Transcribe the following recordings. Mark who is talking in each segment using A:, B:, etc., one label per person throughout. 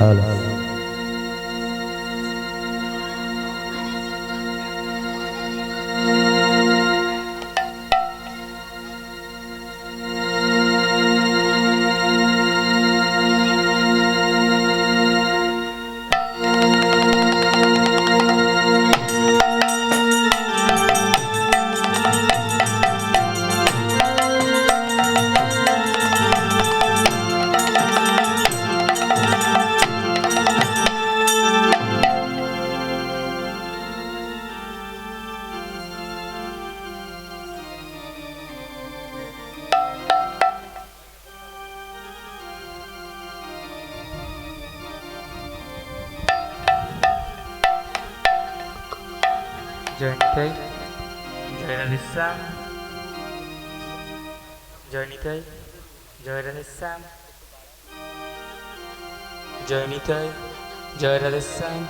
A: Hello
B: জয় নিতাই, জয় রাধেশ্যাম, জয় নিতাই, জয় রাধেশ্যাম, জয় নিতাই, জয় রাধেশ্যাম।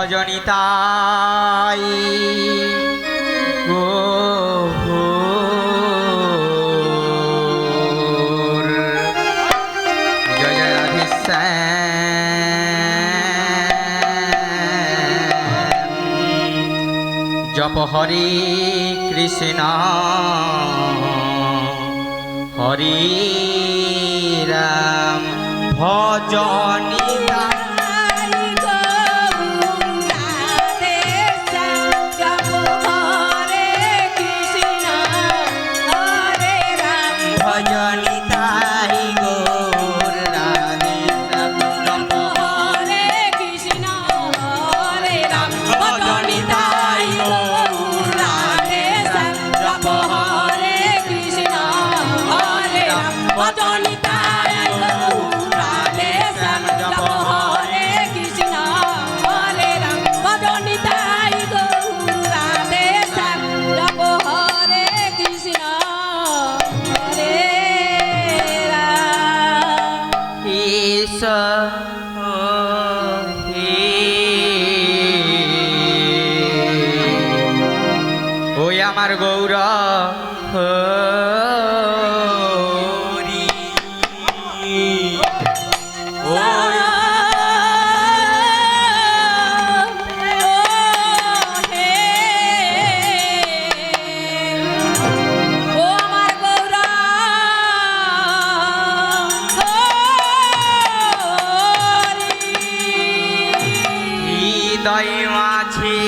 C: ভজনিতাই গৌর জয় জয় রাধেশ্যাম জপ হরি কৃষ্ণ হরি রাম ভজনিতা ওই আমার গৌর হরি হৃদয় মাঝে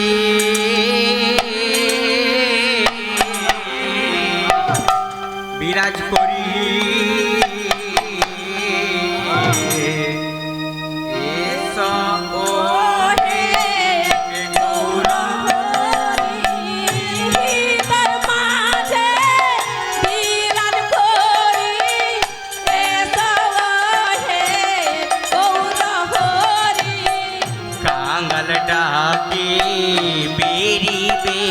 C: বিরাজ করি কাঙ্গাল ডাকে বেরি বেরি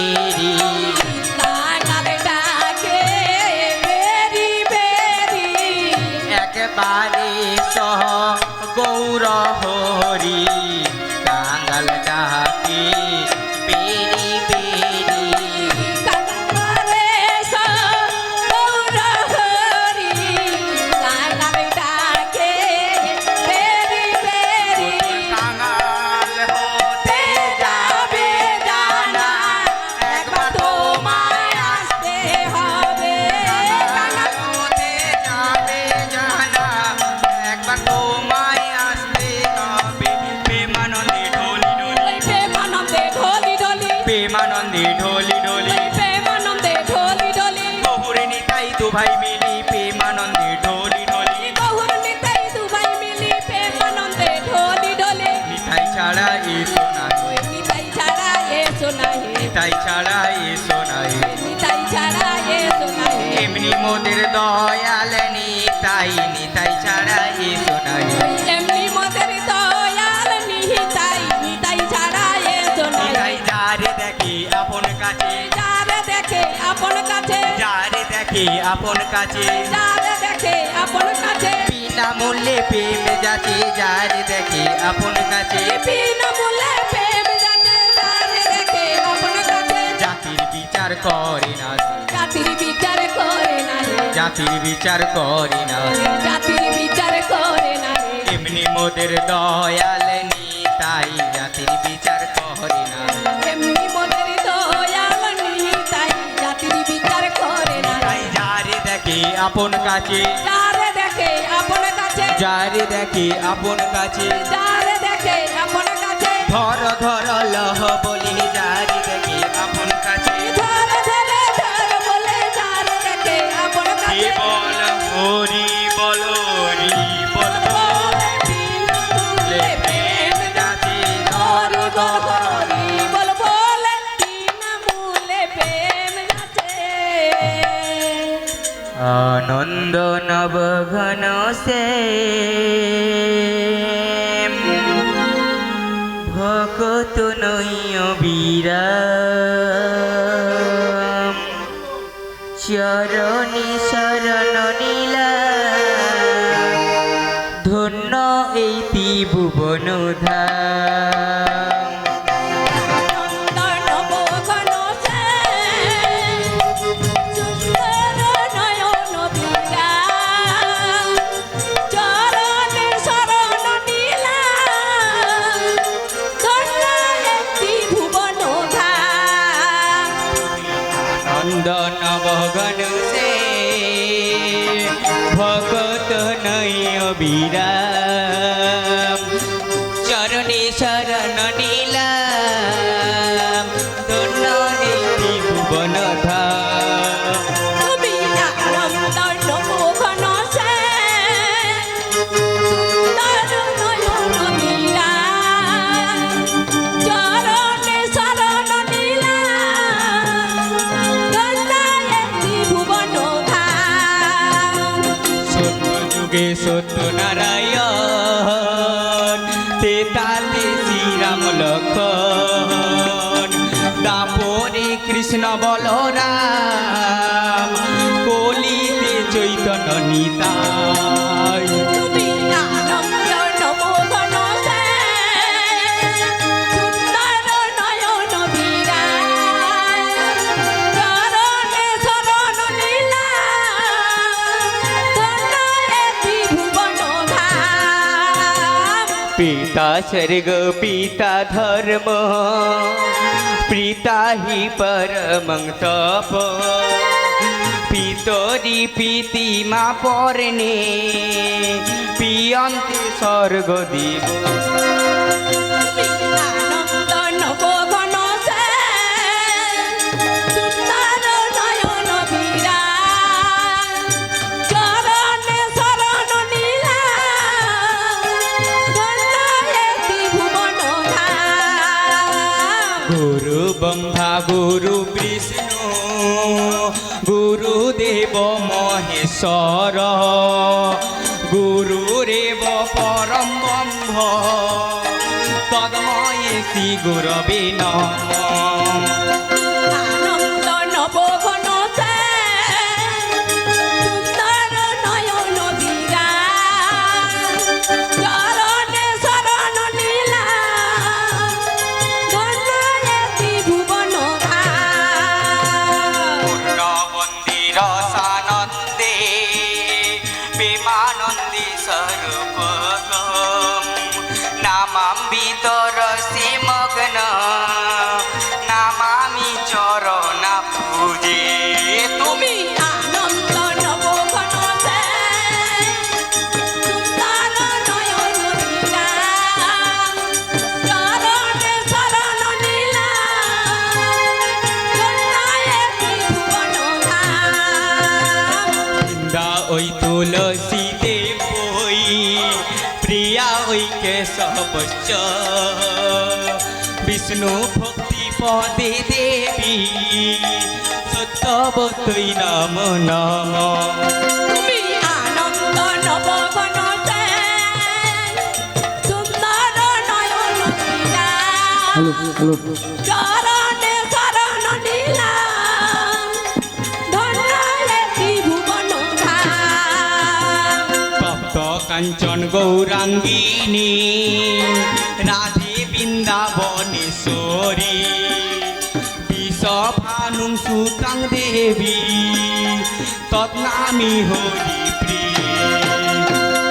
C: একবারে সহ গৌর হরি কাঙ্গাল ডাকে বেরি বেরি দুভাই মিলি প্রেমানন্দে ঢলি ঢলি
A: গৌর নিতাই দুভাই মিলি প্রেমানন্দে ঢলি ঢলি
C: নিতাই ছাড়া এসো নাহি
A: নিতাই ছাড়া এসো নাহি
C: নিতাই ছাড়া এসো নাহি
A: নিতাই ছাড়া এসো নাহি
C: এমনি মোদের দয়াল নিতাই নিতাই ছাড়া এসো নাহি
A: এমনি মোদের দয়াল নিতাই নিতাই ছাড়া এসো
C: নিতাই
A: নাহি
C: যারে দেখে আপন কাছে
A: যারে দেখে আপন কাছে
C: যারে দেখে আপন কাছে
A: যারে দেখে আপন কাছে
C: বিনামূল্যে প্রেম যাচ্ছে যারে দেখে আপন কাছে
A: বিনামূল্যে প্রেম যাচ্ছে যারে দেখে আপন কাছে
C: জাতির বিচার করে না
A: জাতির বিচার করে না রে
C: জাতির বিচার করে না
A: জাতির বিচার করে না রে
C: এমনি মোদের দয়াল নিতাই জাতির বিচার করে না
A: এমনি মোদের দয়াল নিতাই জাতির বিচার করে না রে
C: তাই যারে দেখে আপন কাছে
A: যারে দেখে আপন কাছে
C: যারে দেখে আপন কাছে
A: যারে দেখে আপন কাছে
C: ধর ধর লহ বলি যারে দেখে আপন কাছে
A: ধর ধরে ধর বলে যারে দেখে আপন
C: কে
A: কাছে
C: বল হরি বল হরি বল
A: বলে বিনামূল্যে প্রেম
C: যাতে
A: ধর
C: ধর
A: ধর
C: ধর
A: হরি বল বলে বিনামূল্যে প্রেম যাচ্ছে
C: আনন্দ নবঘন সে ভকত নৈয় বিরাম চরণী শরণ নীলা ধন্য এই ত্রিভুবন ধাম
A: নন্দন বগন সে সুন্দর নয়ন বিরাম চরণে শরণ নীলা ধন্য একটি ভুবন ধাম
C: নন্দন ভগন সে ভগত নয় বিরাম চরণে শরণ নীলাম ধন্য এই ভুবন ধাম
A: তুমি নন্দন বগন সে সুন্দর নয়ন বিরাম চরণে শরণ নীলা ধন্য একটি ভুবন ধাম
C: সত্য যুগে সত্য নারায়ণ তেতালে শ্রীরাম লক্ষণ দাপরে কৃষ্ণ বলরাম কলিতে চৈতন্য নিতাই
A: তুমি নন্দন বগন সে সুন্দর নয়ন বিরাম চরণে শরণ নীলা ধন্য একটি ভুবন ধাম
C: পিতা স্বর্গ পিতা ধর্ম পিতা হি পরমং তপ পিতরি পিতি মা পরনে পিয়ন্তে স্বর্গ দিব
A: নন্দন বগন সে সুন্দর নয়ন বিরাম চরণে শরণ নীলা ধন্য একটি ভুবন ধাম
C: গুরু ব্রহ্মা গুরু বিষ্ণু গুরুদেব মহেশ্বর গুরুরেব পরম ব্রহ্ম তন্ময়ে শ্রী গুরবে নমঃ
A: নন্দন বগন সে সুন্দর নয়ন বিরাম চরণে শরণ নীলা ধন্য একটি ভুবন ধাম
C: পূর্ণ মন্দির সানন্দে প্রেমানন্দে স্বরূপকম নামাম্বিতর সে মগ্ন নামামি চরণ পূজে তুমি
A: নন্দন বগন সে সুন্দর নয়ন বিরাম চরণে শরণ নীলা ধন্য একটি ভুবন ধাম
C: ওই তুলসীতে বই প্রিয়া ওই কেশবশ্চ বিষ্ণু ভক্তি পদে দেবী সত্যবতৈ নম নম
A: তুমি আনন্দ নবঘন সেন, সুন্দর নয়ন বীরা। চরণে শরণ নিলাম, ধন্য হে ত্রিভুবন ধাম।
C: তপ্ত কাঞ্চন গৌরাঙ্গিনী রাধে বৃন্দাবনেশ্বরী বিষভানুং সুতাং দেবী তৎনামি হরি প্রিয়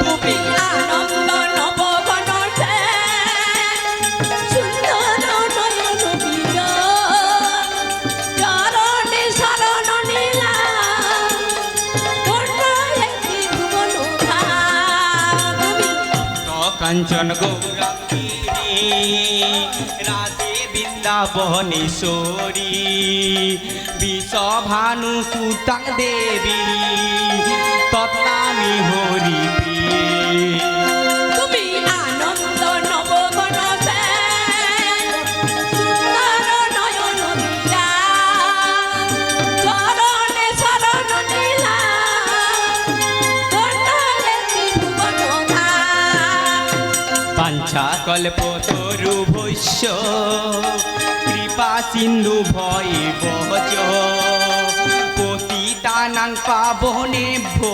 A: তুমি আনন্দ নবঘন সেন, সুন্দর নয়ন বীরা। চরণে শরণ নিলাম, ধন্য হে ত্রিভুবন ধাম। তুমি
C: কাঞ্চন গৌরাঙ্গিনী রাধে বৃন্দাবনেশ্বরী বিষভানু সুতাং দেবী তৎনামি হরি প্রিয়ে
A: তুমি আনন্দ নবঘন সেন, সুন্দর নয়ন বীরা। চরণে শরণ নিলাম, ধন্য হে ত্রিভুবন ধাম।
C: পাঞ্ছা কল্পতরুভৈশ্য কৃপা সিন্ধু ভৈবচ পতিতানাং পাবনেভ্যো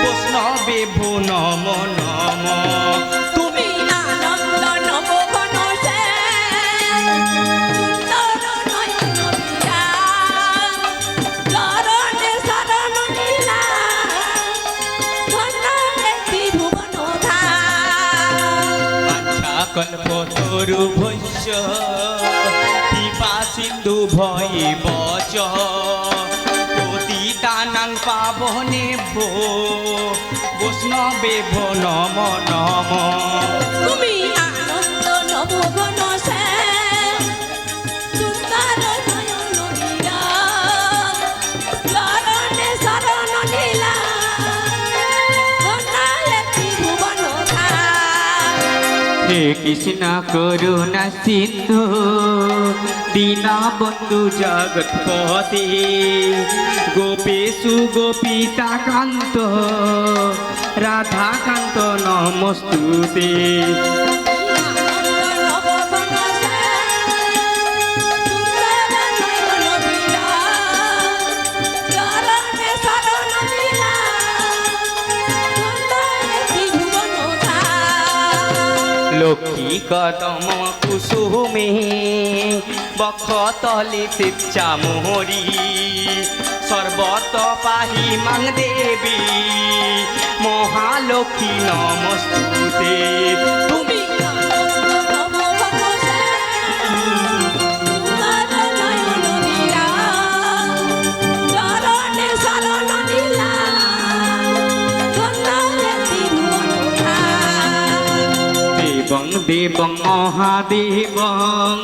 C: বৈষ্ণবেভ্যো নমো নমঃ
A: তুমি আনন্দ নবঘন সেন, সুন্দর নয়ন বীরা। চরণে শরণ নিলাম, ধন্য হে ত্রিভুবন ধাম।
C: আচ্ছা কল্পতরুভৈশ্য কৃপা সিন্ধু ভৈবচ পতিতানাং পাবনেভ্যো বৈষ্ণবেভ্যো নমো নমঃ
A: তুমি আনন্দ নবঘন সেন, সুন্দর নয়ন বীরা। চরণে শরণ নিলাম, ধন্য হে ত্রিভুবন ধাম।
C: হে কৃষ্ণ করুণা সিন্ধু দীনবন্ধু জগৎপতি গোপেশু গোপিতাকান্ত রাধাকান্ত নমস্তুতে
A: আনন্দ নবঘন সেন, সুন্দর নয়ন বীরা। চরণে শরণ নিলাম, ধন্য হে ত্রিভুবন ধাম।
C: লক্ষ্মী কদম কুসুমে বক্ষতলে শিবচা মোহরি সর্বত পাহি মাং দেবী মহালক্ষ্মী নমস্তুতে
A: তুমি আনন্দ নবঘন সেন, সুন্দর নয়ন বীরা। চরণে শরণ নিলাম, ধন্য হে ত্রিভুবন ধাম।
C: দেবং দেবং মহাদেবং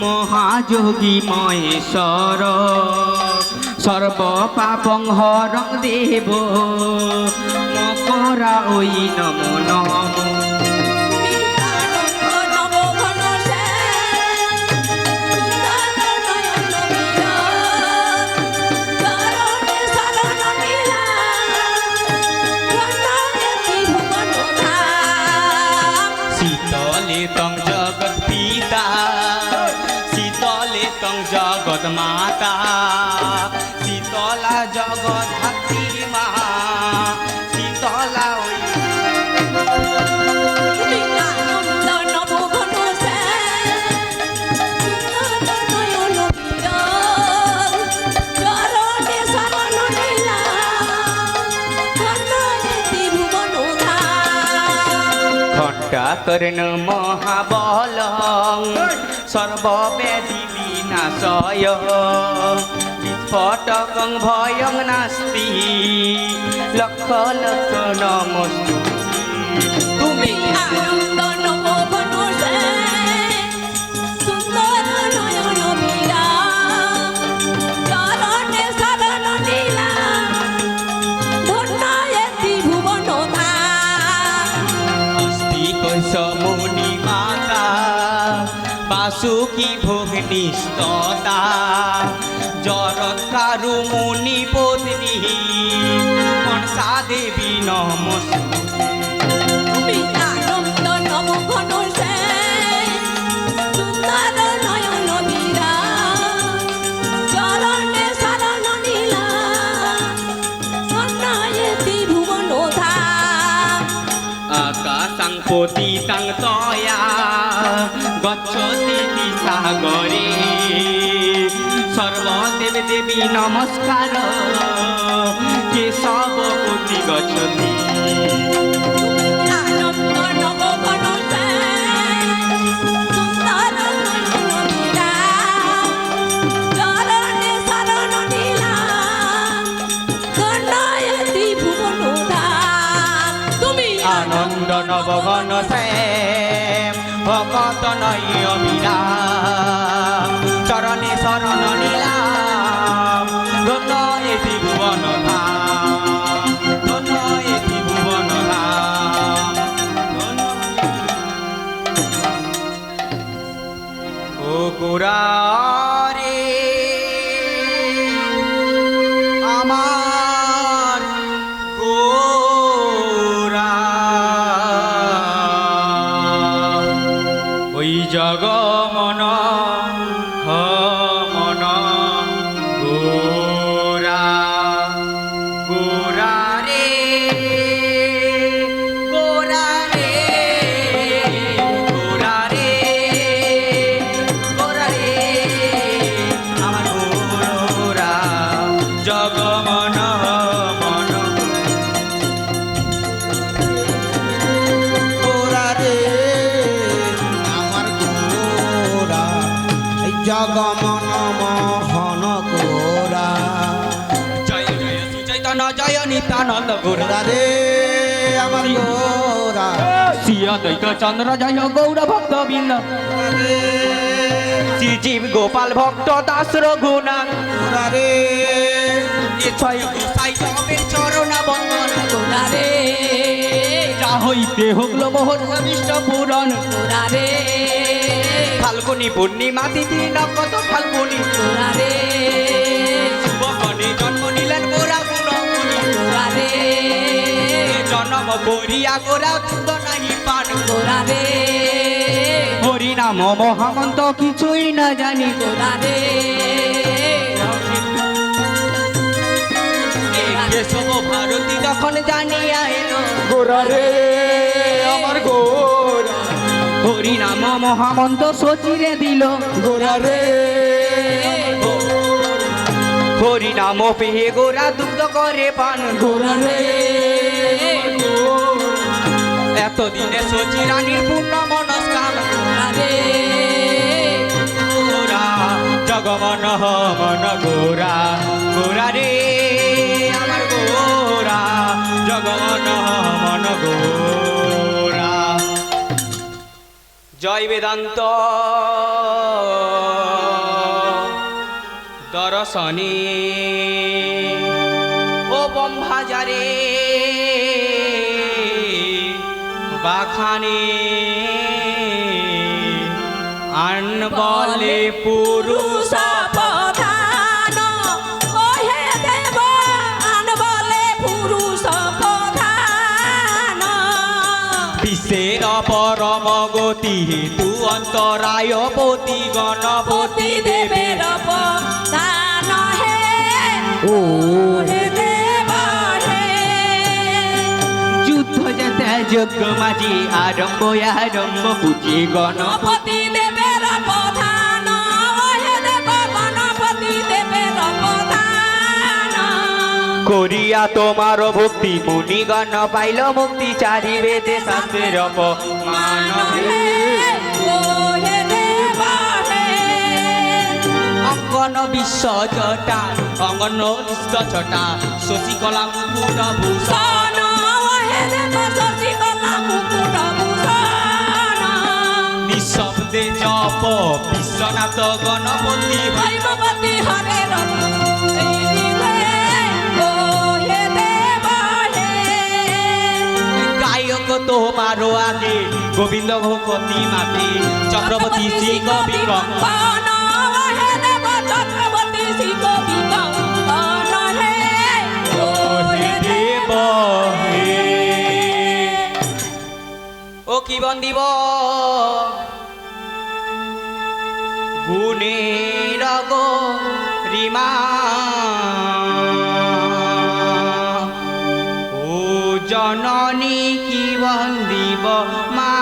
C: মহাযোগী মহেশ্বর সর্ব পাপং হরং দেব মকরা ওই নমো নমঃ
A: তুমি আনন্দ নবঘন সেন, সুন্দর নয়ন বীরা। চরণে শরণ নিলাম, ধন্য হে ত্রিভুবন ধাম।
C: শীতলে তং জগৎ পিতা শীতলে তং জগৎ মাতা শীতলা জগৎ ধাত্রী মা শীতলা ওই
A: তুমি আনন্দ নবঘন সেন, সুন্দর নয়ন বীরা। চরণে শরণ নিলাম, ধন্য হে ত্রিভুবন ধাম।
C: ঘণ্টাকর্ণ মহাবল সর্বব্যাধি বিনাশয় বিস্ফটকং ভয়ং নাস্তি লক্ষ লক্ষ নমস্তু
A: তুমি আনন্দ নবঘন সেন, সুন্দর নয়ন বীরা। চরণে শরণ নিলাম,
C: অসুখী ভোগ নিস্ততা জরৎকারু মুনি পত্নী মনসা দেবী নমস্তুতে।
A: তুমি আনন্দ নব ঘন সে সুন্দর নয়ন বীরা চরণে শরণ নীলা সন্ন্যায়ে ত্রিভুবন ধাম।
C: আকাশাং পতিতাং তয়া গচ্ছতি সাগরে সর্বদেব দেবী নমস্কার কেশব কোটি গচ্ছতি।
A: আনন্দ নব ঘন সে সুন্দর নয়ন বীরা চরণে শরণ নীলা সন্ন্যায়ে ত্রিভুবন ধাম। তুমি
C: আনন্দ নবঘন শ্যাম ভকত নয় অবিরাম চরণে শরণ নীলাম ধন্য এ ত্রিভুবন ধাম ধন্য এ ত্রিভুবন ধাম ধন্য। ও গোরারে আমার গোরা ওই জগমন মন গোরা গোরা রে গোরা রে গোরা রে গোরা রে আমার গোরা জগমন মন
D: গোরা রে আমার গোরা এই জগমন মোহন গোরা।
C: জয় জয় শ্রী চৈতন্য জয় নিত্যানন্দ গোরা
D: গোরা রে আমার গোরা।
C: শ্রী অদ্বৈত চন্দ্র জয় গৌর ভক্ত বৃন্দ
D: গোরা রে
C: শ্রী জীব গোপাল ভক্ত দাস রঘুনাথ
D: গোরা রে
C: ছয় গোসাই তবে চরণ বন্দন
A: গোরা রে
C: যা হইতে হগল মোহন অভিষ্ট পূরণ
A: গোরা রে
C: ফাল্গুনি পূর্ণিমা তিথি নক্ষত্র ফাল্গুনি
A: গোরা রে
C: শুভগণে জন্ম নিলেন গোরা গুণমণি
A: গোরা রে
C: জন্ম করিয়া গোরা দুধ নাহি পান
A: গোরা রে
C: হরি নাম মহামন্ত কিছুই না জানি
A: গোরা রে
C: কেশব ভারতী যখন জানিয়া এলো
D: গোরা রে আমার গোরা।
C: হরি নাম মহামন্ত সচিরে দিল
D: গোরা রে
C: হরি নাম পেয়ে গোরা দুগ্ধ করে পান
A: গোরা রে
C: এতদিনে সচি রানীর পূর্ণ মনস্কাম
A: গোরা রে
C: গোরা জগমন মন গোরা গোরা রে আমার গোরা জগমন মন গোরা। জয় বেদান্ত দর্শনে ও ব্রহ্মাজারে বাখানে আন বলে পুরুষ
A: প্রধান কহে দেব আন বলে পুরুষ প্রধান
C: বিশ্বের পরম গতি তু অন্তরায় পতি গণপতি
A: পতি দেবের প্রধান হে
D: ও
A: হে দেব হে
C: যুদ্ধ যেতে যজ্ঞ মাঝি আরম্ভ আরম্ভ পুজি গণপতি
A: পতি দেবের প্রধান হে দেব গণপতি দেবের প্রধান
C: করিয়া তোমার ভক্তি মুনিগণ পাইল মুক্তি চারি বেদে শাস্ত্রের মান অঙ্গন বিশ্ব জটা অঙ্গন নিষ্ঠ ছটা শশীকলা মুকুট ভূষণ নিঃশব্দে জপ বিশ্বনাথ গণপতি গায়ক তোমার আগে গোবিন্দ ভূপতি মাতে চক্রবর্তী শ্রী কবি
A: কঙ্কন হে দেব চক্রবর্তী শ্রী কবি কঙ্কন হে ও হে দেব
C: হে। ও কি বন্দিব গুণের গো রিমা ও জননী কি বন্দিব মা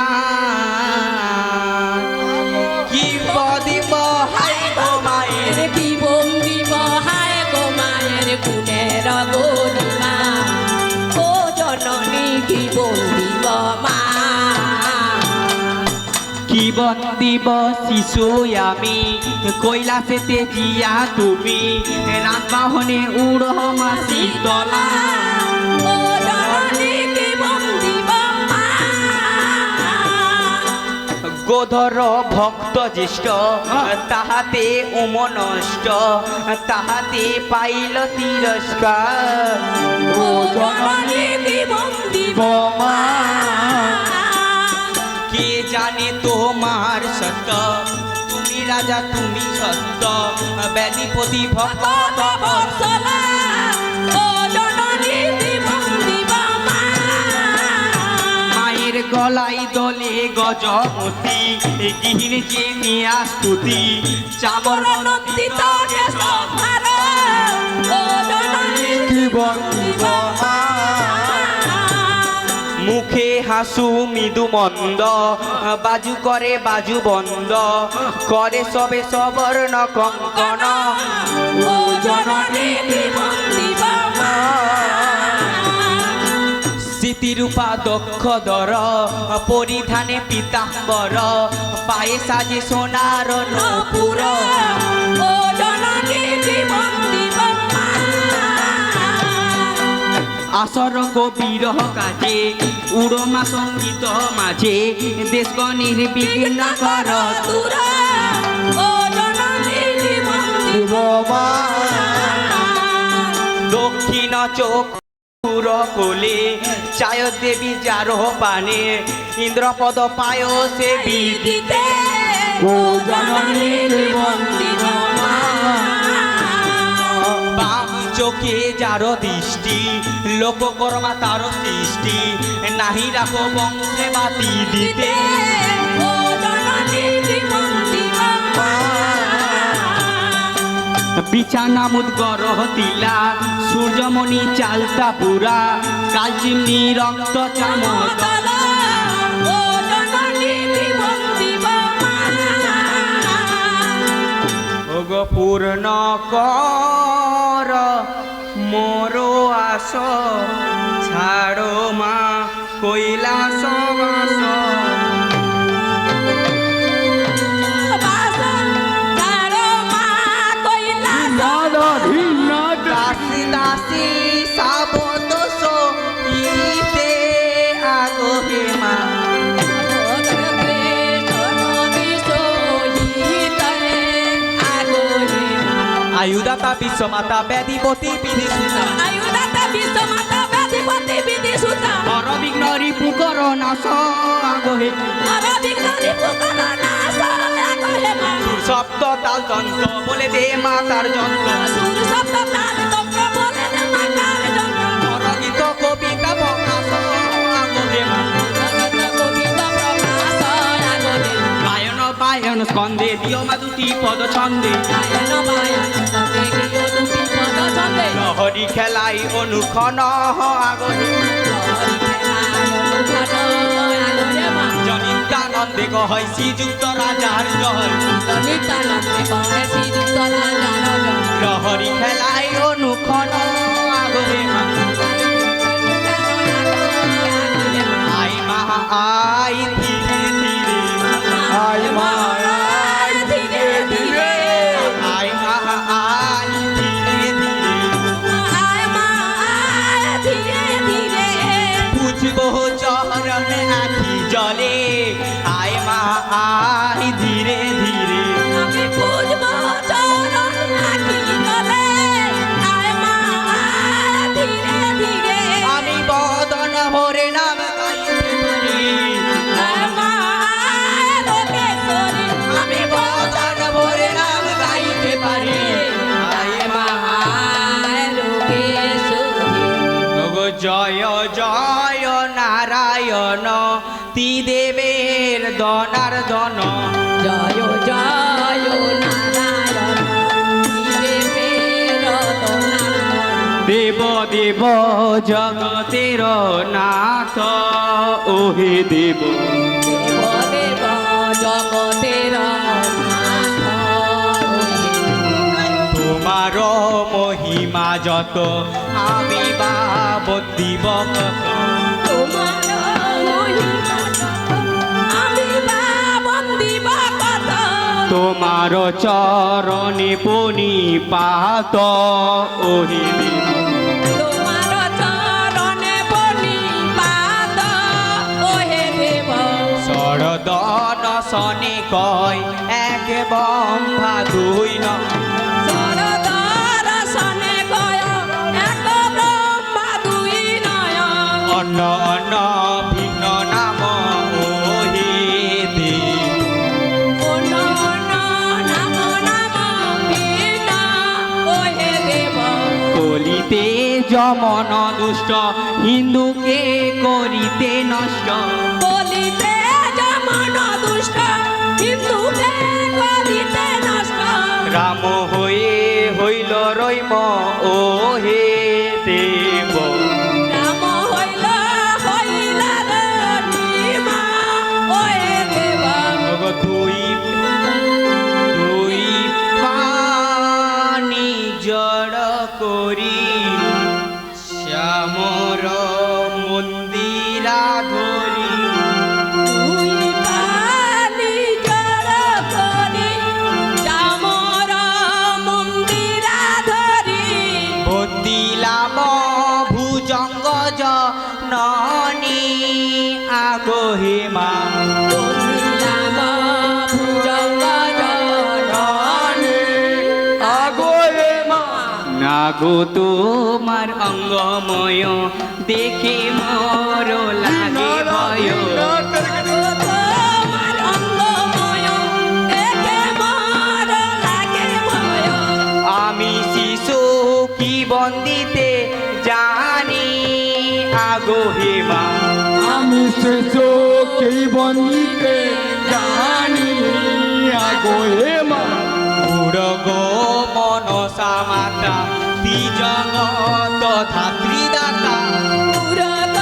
C: কি বন্দিব হাই গো মায়ের
A: মায়ের কি বন্দিব হায় গো মায়ের গুণের গরিমা ও জননী কি বন্দিব মা
C: কি বন্দিব শিশু আমি কৈলাসেতে জিয়া তুমি রাজবাহনে উড় মাসি তলা
A: ও জননী কি বন্দিব মা
C: গোধর ভক্ত জ্যেষ্ঠ তাহাতে উমনষ্ট তাহাতে পাইল তিরস্কার
A: ও জননী কি বন্দিব মা
C: কে জানে তোমার সত্য তুমি রাজা তুমি সত্য ব্যাধিপতি ভক্ত
A: বৎসলা ও জননী কি বন্দিব মা
C: মায়ের গলাই দলে গজমতি গৃহিণী যে নিয়া স্তুতি চাবর
A: নন্দিত কেশভার ও জননী
D: কি বন্দিব মা
C: মুখে হাসু মৃদু মন্দ বাজু করে বাজু বন্ধ করে সবে সবর্ণ কঙ্কন
A: ও জননী কি বন্দিব মা
C: স্মৃতিরূপা দক্ষ দর পরিধানে পিতাম্বর পায়ে সাজে সোনার নপুর
A: ও জননী কি বন্দিব মা
C: আসর কবির কাজে উড়মা সঙ্গীত মাঝে দেশগণের বিঘ্ন কর
A: দূর ও জননী কি বন্দিব
D: মা
C: দক্ষিণ চোখ কোলে চায় দেবী যার পানে ইন্দ্রপদ পায় সে বিদিতে
D: ও জননী কি বন্দিব মা
C: বাম চোখে যার দৃষ্টি লোককর্মা তার সৃষ্টি নাহি রাখো বংশে বাতি দিতে
A: ও জননী কি বন্দিব মা
C: বিছানা মুদগর তিলা সূর্যমণি চালতা পুরা কালচিমনি রক্ত চামতল
A: ও জননী কি বন্দিব মা
C: ওগ পূর্ণ কর মোর আস ছাড়ো মা কৈলাস বাস
A: বাস তারো মা কৈলাস
C: দাসী দাসী সাবদোষ ইতে আগহে মা আয়ুদাতা বিশ্বমাতা ব্যাধিপতি বিধি সুতা
A: আয়ুদাতা বিশ্বমাতা ব্যাধিপতি বিধি সুতা
C: অরবিঘ্ন রিপুকর নাশ আগহে
A: অরবিঘ্নরি পুকর নাশ আগহে মা
C: শব্দ তাল যন্ত্র বলে দে মাতার যন্ত্র
A: সুর শব্দ তাল তন্ত্র বলে দে মাতার যন্ত্র
C: অরগীত কবিতা প্রকাশ আগহে মা
A: গোবিন্দ প্রকাশ আগহে
C: গায়ন বায়ন স্কন্ধে দিও মা দুটি পদ ছন্দে
A: গায়ন বায়ন সবে গিয়ে দুটি পদ ছন্দে
C: লহরি খেলাই অনুক্ষণ আগহে
A: হরি খেলায় অনুক্ষণ আগহে মা
C: জনিতানন্দে গহয় শ্রীযুক্ত রাজার জয়
A: নিত্যানন্দে কহে শ্রীযুক্ত রাজার জয়
C: লহরি খেলাই অনুক্ষণ আগহে মা আই মা আই ধীরে ধীরে
D: আয় মা আয় ধীরে ধীরে
C: আই মা আই ধীরে ধীরে
A: আয় মা আয় ধীরে ধীরে
C: বুঝবো চরণ আখি জলে আয় মা আই ধীরে ধীরে
A: আমি বুঝবো চরণ আঁকি গলে আয় মা
C: জয় জয় নারায়ণ ত্রিদেবের দনার দন
A: জয় জয় নারায়ণ দেবের দনার
C: দেব দেব জগতের নাথ ওহে দেব
A: দেব দেব জগতের নাথ
C: তোমার মহিমা যত আমি বা বন্দিব কত
A: তোমার মহিমা আমি বা বন্দিব কত
C: তোমার চরণে পণিপাত ওহে দেব
A: তোমার চরণে পণিপাত ওহে দেব
C: শরদন সনে কয় এক ব্রহ্মা দুই ন
A: শরদর সনে কয় এক ব্রহ্মা দুই নয়
C: অন্য অন্য ভিন্ন নাম ওহে দেব
A: অন্য অন্য নাম নাম বিনা ওহে দেব
C: কলিতে যমন দুষ্ট হিন্দুকে করিতে নষ্ট
A: বলিতে যেমন দুষ্ট হিন্দুকে করিতে নষ্ট
C: রাম হয়ে হইল রৈম ওহে দেব
A: রাম হইল হইল রহিমা ওহে দেব
C: দুই দুই পানি জড় করি শ্যামর মন্দিরা ধরি
A: তুই পানি জড় করি যামর মন্দিরা ধরি
C: বন্দিলাম ভুজঙ্গ জননী আগহে মা
A: বন্দিলাম ভুজঙ্গ জননী
D: আগোয়ে মা
C: নাগো তোমার অঙ্গময় দেখে মর লাগে ভয়
A: তোমার অঙ্গময় দেখে মোর লাগে ভয়
C: আমি শিশু কি বন্দিতে জানি আগো হে মা
D: আমি শেষো কেই বন্দিতে জানি আগোয়ে মা
C: উড়গ মনসা মাতা জগত ধাত্রীদাতা
A: পুরগ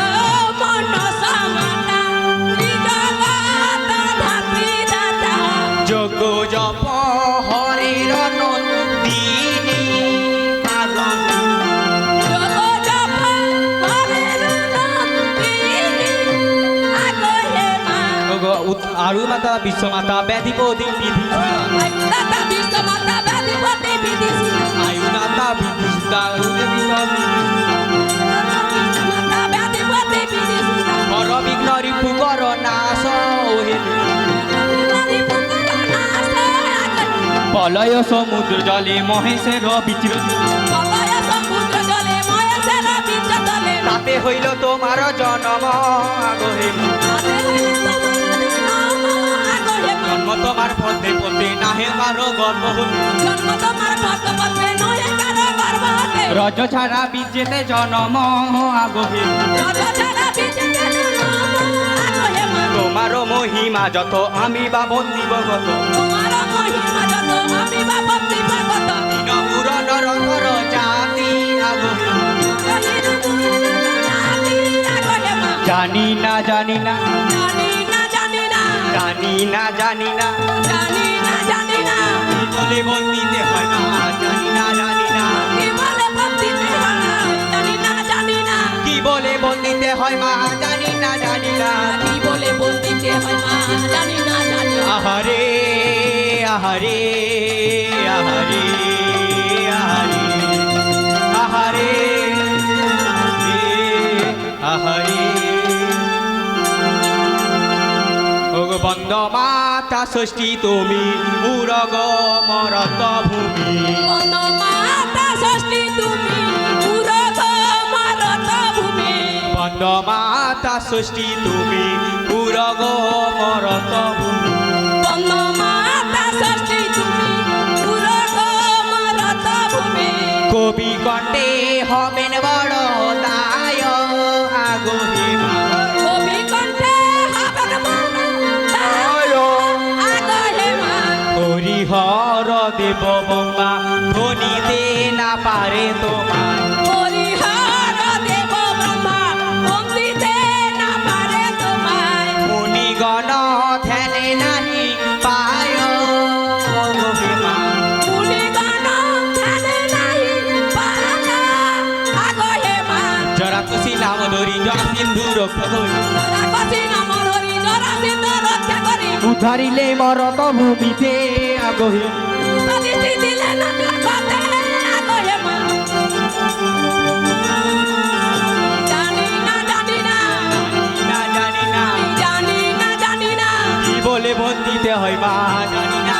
A: মনসা মাতা ত্রিজগৎ ধাত্রীদাতা
C: যোগ জপ হরের নন্দিনী আগম
A: যোগ জপ হরের নন্দিনী আগহে মা
C: আরু মাতা বিশ্বমাতা ব্যাধিপতি বিধি
A: আয়ুদাতা বিশ্বমাতা ব্যাধিপতি বিধিসুতা
C: আয়ুদাতা বিধিসুতা
A: বিশ্বমাতা ব্যাধিপতি বিধিসুতা
C: হর বিঘ্ন রিপু কর নাশ ওহে
A: নারী পুত্র নাশ আগহে
C: পলয় সমুদ্র জলে মহেশের বিচির
A: প্রলয় সমুদ্র জলে মহেশের বীজ তলে
C: তাতে হইল তোমার জন্ম আগহে
A: তাতে হইলে তোমার নাম আগহে মা
C: জন্ম তোমার পথে পথে নাহে কারো গর্ব হতে
A: জন্ম তোমার পথ পথে নয় কারো গর্ভ হতে
C: রজ ছাড়া বিজেতে জন্ম আগহে
A: রজ ছাড়া বিজে নাম আগহে মা
C: তোমার মহিমা যত আমি বা বন্দিব গত
A: তোমার মহিমা যত আমি বা ভক্তি ভগত
C: নপুর নরকর জাতি আগহে
A: আগহে মা
C: জানি না জানি না
A: জানি না জানি না
C: জানি না জানি না
A: জানি না জানি না
C: কি বলে বন্দিতে হয় না জানি না জানি না
A: কি বলে ভক্তিতে হয় জানি না জানি না
C: কি বলে বন্দিতে হয় মা জানি না জানি না
A: কি বলে বলতে হয় মা জানি না জানি না
C: আহারে আহারে আহারে আহারে আহারে আহারে ওগো বন্দ মাতা ষষ্ঠী তুমি উরগ মরত ভূমি
A: বন্দ মাতা ষষ্ঠী তুমি পুরগ মারত ভূমি
C: বন্দ মাতা ষষ্ঠী তুমি উরগ মরত ভূমি
A: বন্দ মাতা ষষ্ঠী তুমি পুরগ মারত ভূমি
C: কবি কণ্ঠে হবেন বড় দায় দেব ব্রহ্মা ধনিতে না পারে তোমায়
A: হরিহর দেব ব্রহ্মা বন্দিতে না পারে তোমায়
C: মুনিগণ ধ্যানে নাহি পায় হে মা
A: মুনিগণ ধ্যানে নাই পালা আগো হে মা
C: জরা খুশি নাম ধরি জরা সিন্ধু রক্ষা করি
A: রাখছি নাম ধরি জরা সিন্ধু রক্ষা করি
C: উদ্ধারিলে মরত ভূমিতে আগহে
A: প্রতিষ্ঠি দিলে না জগতে আগো হে মা জানি না জানি না
C: না জানি না
A: জানি না জানি না
C: কি বলে বন্দিতে হয় মা জানি না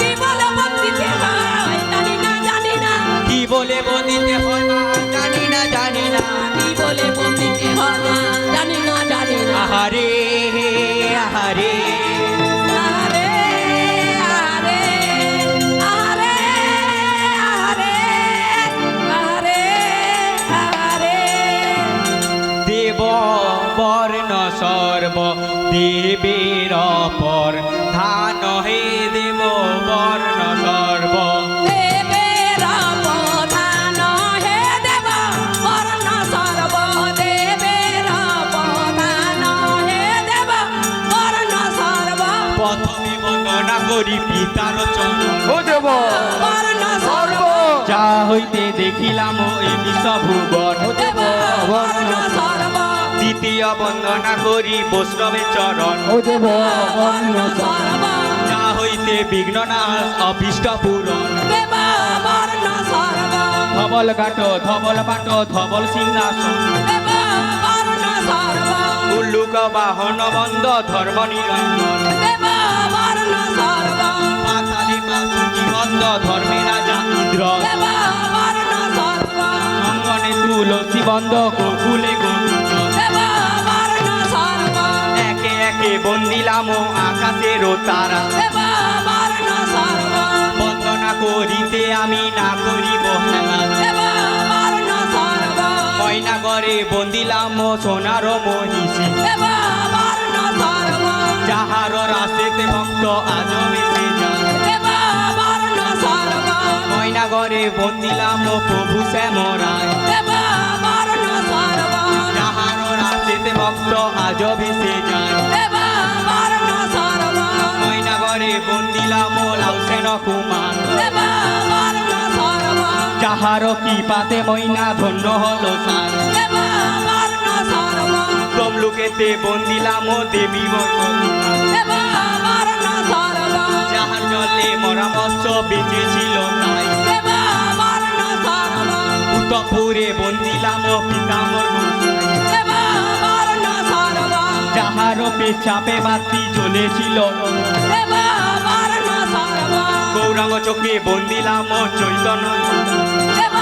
A: কি বলে বন্দিতে হয় জানি না জানি না
C: কি বলে বন্দিতে হয় মা জানি না জানি না
A: কি বলে বন্দিতে হয় মা জানি না জানি না
C: আহারে আহারে
A: আরে আরে আরে আরে আরে আরে
C: দেব বর্ণ সর্ব দেবের অপর ধান হে দেব বর্ণ সর্ব
A: দেবের প্রধান হে দেব বর্ণ সর্ব দেবের প্রধান হে দেব বর্ণ সর্ব
C: প্রথমে বন্দনা করি পিতার চরণ
D: ও দেব
A: বর্ণ সর্ব
C: যা হইতে দেখিলাম এই বিশ্বভুবন
A: দেব বর্ণ সর্ব
C: দ্বিতীয় বন্দনা করি বৈষ্ণবের চরণ
D: ও দেব
A: বর্ণ সর্ব
C: যা হইতে বিঘ্ন নাশ অভীষ্ট পূরণ
A: দেব বর্ণ সর্ব
C: ধবল কাট ধবল পাট ধবল সিংহাসন
A: দেব বর্ণ সর্ব
C: উল্লুক বাহন বন্ধ ধর্ম নিরঞ্জন
A: দেব বর্ণ সর্ব
C: পাতালি বাসুকি বন্ধ ধর্মে রাজা ইন্দ্র
A: দেব বর্ণ সর্ব
C: অঙ্গনে তুলসী বন্ধ গোকুলে গোবিন্দ
A: দেব বর্ণ সর্ব
C: একে একে বন্দিলাম আকাশের তারা
A: দেব বর্ণ সর্ব
C: বন্দনা করিতে আমি না করিব হেলা
A: দেব বর্ণ সর্ব
C: ময়নাগরে বন্দিলাম সোনার মহিষী
A: দেব বর্ণ সর্ব
C: যাহার রাসেতে ভক্ত আজ বেসে যায়
A: দেব বর্ণ সর্ব
C: ময়নাগরে বন্দিলাম প্রভু শ্যামরায়
A: দেব বর্ণ সর্ব
C: যাহার রাসেতে ভক্ত আজ ভেসে যায়
A: দেব বর্ণ সর্ব
C: ময়নাগরে বন্দিলাম লাউসেন কুমার
A: দেব বর্ণ সর্ব
C: যাহার কি পাতে ময়না ধন্য হল সার
A: দেব বর্ণ সর্ব
C: তমলুকেতে বন্দিলাম দেবী বর্ণনা
A: দেব বর্ণ সর্ব
C: যাহার জলে মরামৎস বেঁচেছিল তাই
A: দেব বর্ণ সর্ব
C: উত্তপুরে বন্দিলাম পিতামর গোসাই
A: দেব বর্ণ সর্ব
C: যাহার পেছাপে বাতি জ্বলেছিল
A: দেব বর্ণ সর্ব
C: গৌরাঙ্গ চোখে বন্দিলাম চৈতন্য
A: দেব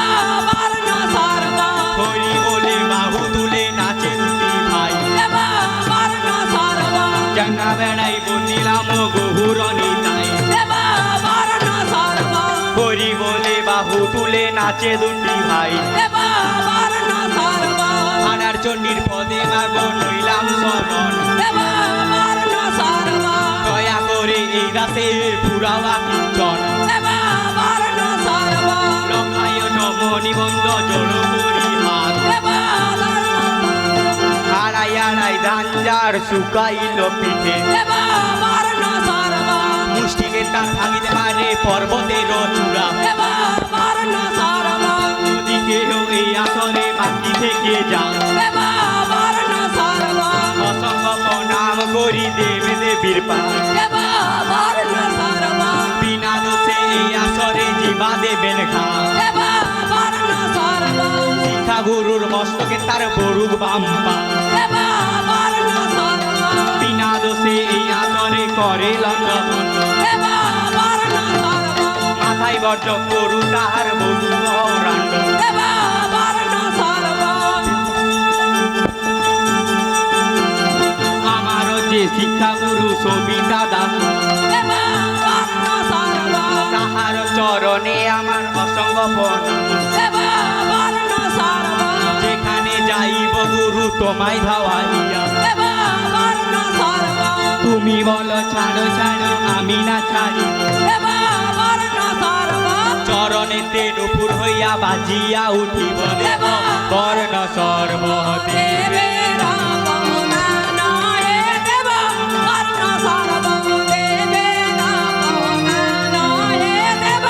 A: বর্ণ সর্ব
C: হরি বলে বাহু তুলে নাচে দুটি ভাই
A: দেব বর্ণ সর্ব
C: জাঙ্গা বেড়াই বন্দিলাম গহুর নিতাই
A: দেব বর্ণ সর্ব
C: হরি বলে বাহু তুলে নাচে দুটি ভাই
A: দেব বর্ণ সর্ব
C: আনার চণ্ডীর পদে মাগো নইলাম শরণ
A: দেব বর্ণ সর্ব
C: দয়া করে এই রাতের পুরাওয়া কীর্তন
A: দেব বর্ণ সর্ব
C: লঙ্কায় নম নিবন্ধ জড় করি হাত
A: দেব
C: হারাই হারাই ধাঞ্জার শুকাইল পিঠে
A: দেব বর্ণ সর্ব
C: মুষ্টিকে তার ভাঙিতে পারে পর্বতের চূড়া
A: দেব বর্ণ সর্ব
C: যদি কেহ এই আসনে বাকি থেকে যান
A: দেব বর্ণ সর্ব
C: অসংখ্য প্রণাম করি দেবে দেবীর পান
A: দেব বর্ণ সর্ব
C: বিনা দোষে এই আসরে জীবা দেবেন ঘা
A: দেব বর্ণ সর্ব
C: শিক্ষা গুরুর মস্তকে তার বরুক বাম্পা
A: দেব বর্ণ সর্ব
C: বিনা দোষে এই আসরে করে লঙ্ঘন
A: দেব বর্ণ সর্ব
C: মাথায় বর্জ করু তাহার বহু রাণ্ড
A: দেব বর্ণ সর্ব
C: আমার যে শিক্ষা গুরু সবিতা দাস
A: দেব বর্ণ সর্ব
C: তাহার চরণে আমার অসংগ প্রণাম
A: দেব বর্ণ সর্ব
C: যেখানে যাইব গুরু তোমায় ধাওয়াইয়া
A: দেব বর্ণ সর্ব
C: তুমি বলো ছাড়ো ছাড়ো আমি না ছাড়ি
A: দেব বর্ণ
C: চরণেতে নুপুর হইয়া বাজিয়া উঠিব দেব কর্ণ সর্বতে
A: দেবে রমনা নয়ে দেব কর্ণ সর্ব দেবে রমনা নয়ে দেব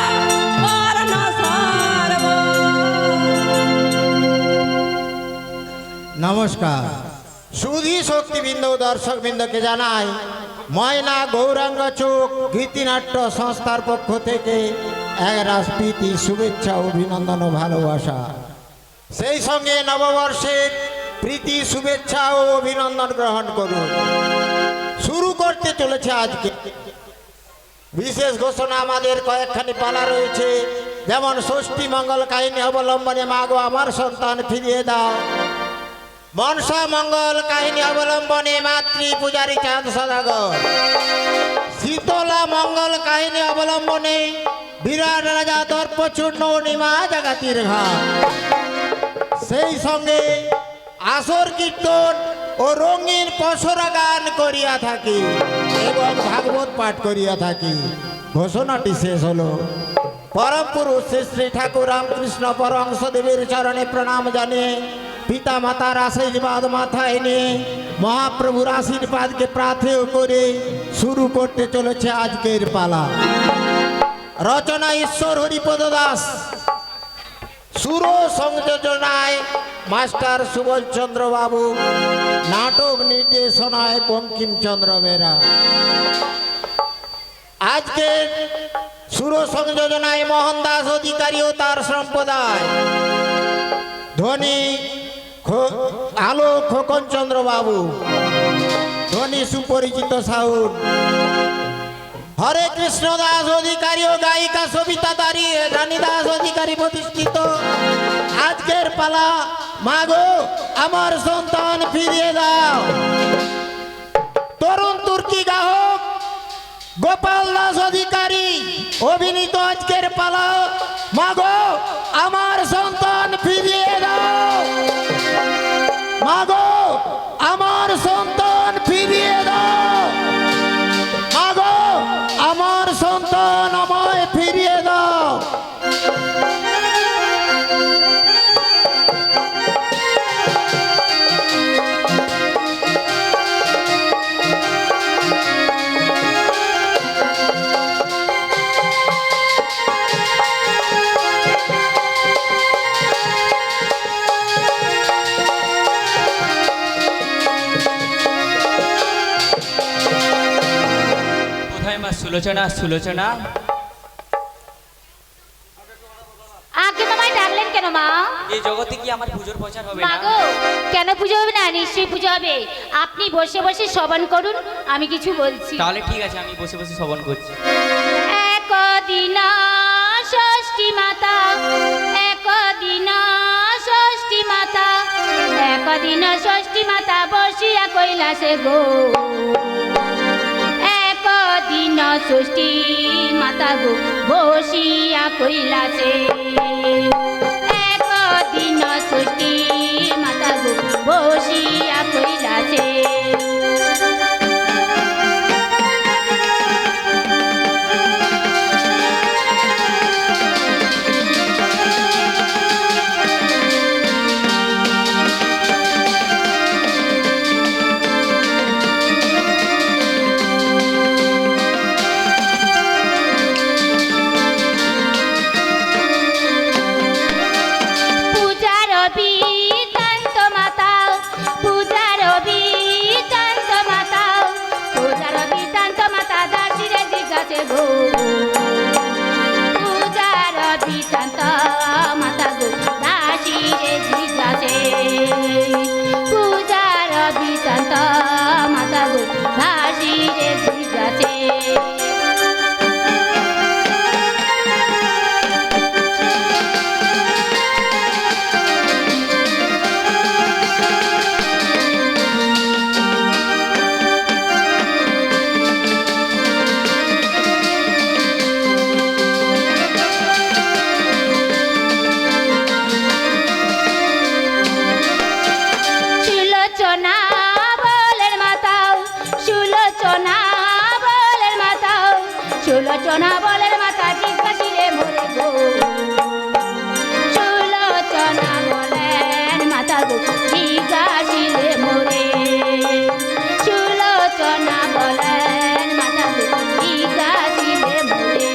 A: কর্ণ সর্ব।
E: নমস্কার সুধী শক্তিবৃন্দ ও দর্শকবৃন্দকে জানাই ময়না গৌরাঙ্গ চোখ গীতিনাট্য সংস্থার পক্ষ থেকে এক রাজপ্রীতি শুভেচ্ছা অভিনন্দন ও ভালোবাসা, সেই সঙ্গে নববর্ষের প্রীতি শুভেচ্ছা ও অভিনন্দন গ্রহণ করুন। শুরু করতে চলেছে আজকে বিশেষ ঘোষণা। আমাদের কয়েকখানি পালা রয়েছে, যেমন ষষ্ঠী মঙ্গল কাহিনী অবলম্বনে মাগো আমার সন্তান ফিরিয়ে দাও, মনসা মঙ্গল কাহিনী অবলম্বনে মাতৃ পূজারী চাঁদ সদাগর, শীতলা মঙ্গল কাহিনী অবলম্বনে বিরাট রাজা দর্পচূর্ণ নিমা জাগাতির ঘাট, সেই সঙ্গে আসর কীর্তন ও রঙিন পসরা গান করিয়া থাকি এবং ভাগবত পাঠ করিয়া থাকি। ঘোষণাটি শেষ হলো। পরম পুরুষ শ্রী শ্রী ঠাকুর রামকৃষ্ণ পরমহংসদেবের চরণে প্রণাম জানিয়ে পিতা মাতার আশীর্বাদ মাথায় নিয়ে মহাপ্রভুর আশীর্বাদকে প্রার্থনা করে শুরু করতে চলেছে আজকের পালা। রচনা ঈশ্বর হরিপদ দাস, সুর সংযোজনায় মাস্টার সুবল চন্দ্র বাবু, নাটক নির্দেশনায় বঙ্কিমচন্দ্র বেরা। আজকের সুর সংযোজনায় মোহনদাস অধিকারী ও তার সম্প্রদায়, ধ্বনি আলো খোকন চন্দ্র বাবু, ধ্বনি সুপরিচিত সাউন্ড হরে কৃষ্ণ দাস অধিকারী ও গায়িকা সবিতা দাঁড়ি রানী দাস অধিকারী প্রতিষ্ঠিত আজকের পালা মাগো আমার সন্তান ফিরিয়ে দাও। তরুণ তুর্কি গায়ক গোপাল দাস অধিকারী অভিনীত আজকের পালা মাগো আমার সন্তান ফিরিয়ে দাও, মাগো আমার সন্তান ফিরিয়ে দাও, মাগো আমার সন্তান আমায় ফিরিয়ে দাও।
C: কোথায় মা সুলোচনা? সুলোচনা,
F: আগে তোমায় ডাকলেন কেন মা?
C: এই জগতে কি আমার পুজোর প্রচার হবে না?
F: মাগো কেন পুজো হবে না? নিশ্চয়ই পুজো হবে। আপনি বসে বসে শ্রবণ করুন, আমি কিছু বলছি।
C: তাহলে ঠিক আছে, আমি বসে বসে শ্রবণ করছি।
F: একদিন ষষ্ঠী মাতা, একদিন ষষ্ঠী মাতা, একদিন ষষ্ঠী মাতা বসিয়া কৈলাসে গো, একদিন ষষ্ঠী মাতা গো বসিয়া কৈলাসে, একদিন ষষ্ঠী মাতা গো বসিয়া কৈলাসে। পূজার বি গো সুলোচনা বলেন মাতা গো জিজ্ঞাসিলে মোরে সুলোচনা বলেন মাতা গো জিজ্ঞাসিলে মোরে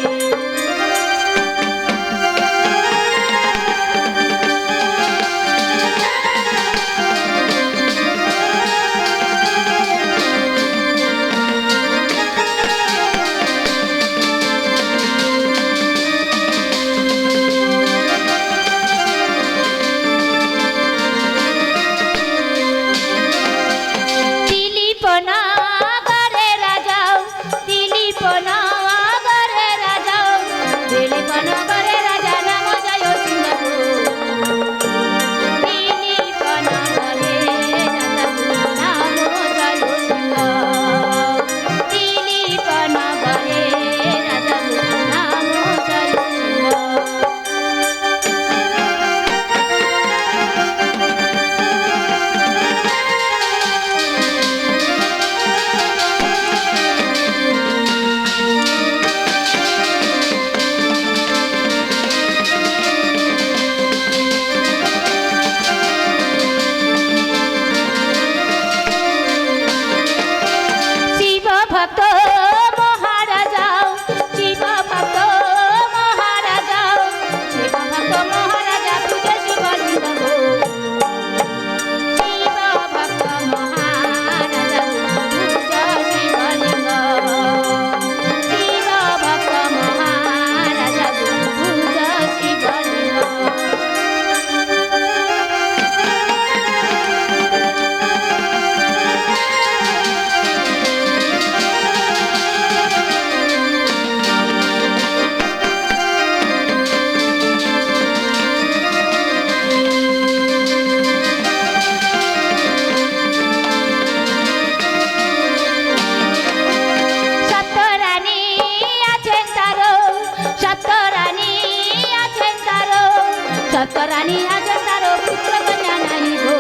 F: সত্যরানী আছেন তারও পুত্র কন্যা নাই গো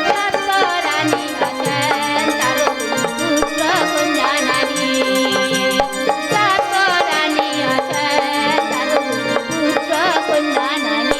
F: সত্যরানী আছেন তারও পুত্র কন্যা নাই সত্যরানী আছেন তারও পুত্র কন্যা নাই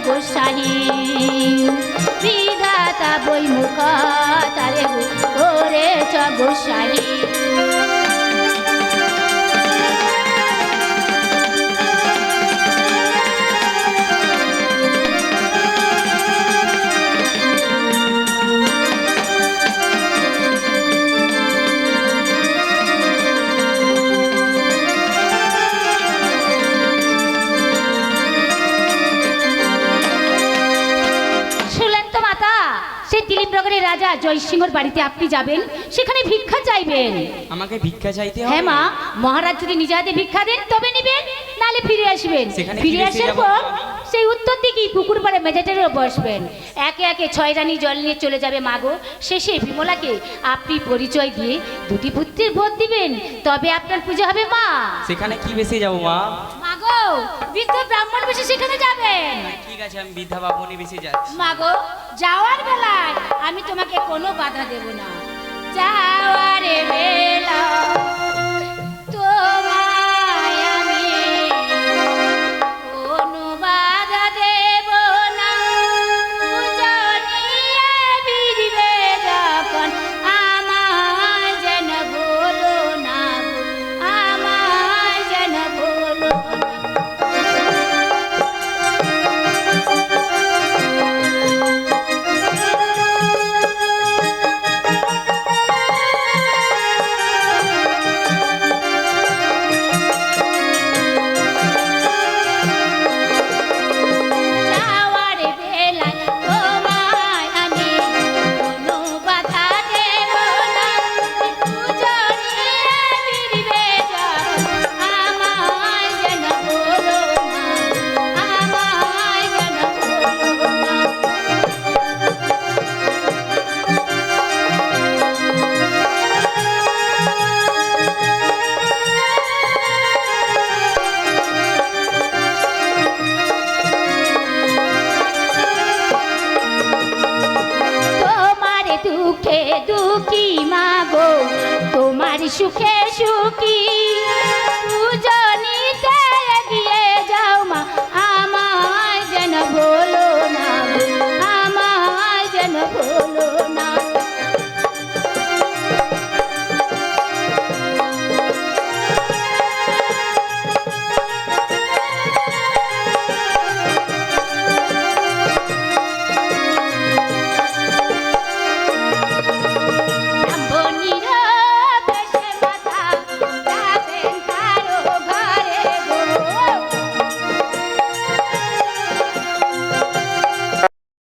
F: গোসাই বিধাতা বই মুখ তারে করেছ গোসাই দিলীপনগরের রাজা জয়সিংহর বাড়িতে আপনি যাবেন, সেখানে ভিক্ষা চাইবেন।
C: আমাকে ভিক্ষা চাইতে হবে?
F: হ্যাঁ মা, মহারাজ যদি নিজে হাতে ভিক্ষা দেন তবে নিবেন, নালে ফিরে আসবেন। ফিরে আসার পর সেই উত্তর দিকেই পুকুর পাড়ে মেঝেটারেও বসবেন। একে একে 6 রানী জল নিয়ে চলে যাবে মাগো। শেষে বিমলাকে আপনি পরিচয় দিয়ে 2টি পুত্রের ভোট দিবেন, তবে আপনার পুজো হবে মা।
C: সেখানে কি বেশি যাবো মা?
F: মাগো বৃদ্ধ ব্রাহ্মণ বেশি সেখানে যাবেন।
C: ঠিক আছে, আমি বৃদ্ধা বামুনি বেশি যাচ্ছি।
F: মাগো যাওয়ার বেলায় আমি তোমাকে কোনো বাধা দেব না। যাওয়ার বেলা তোমায় আমি কোনো বাধা দেব না। পূজনীয় বিরবে যখন আমায় যেন বলো না, আমায় যেন বলো না। সুখে সুখী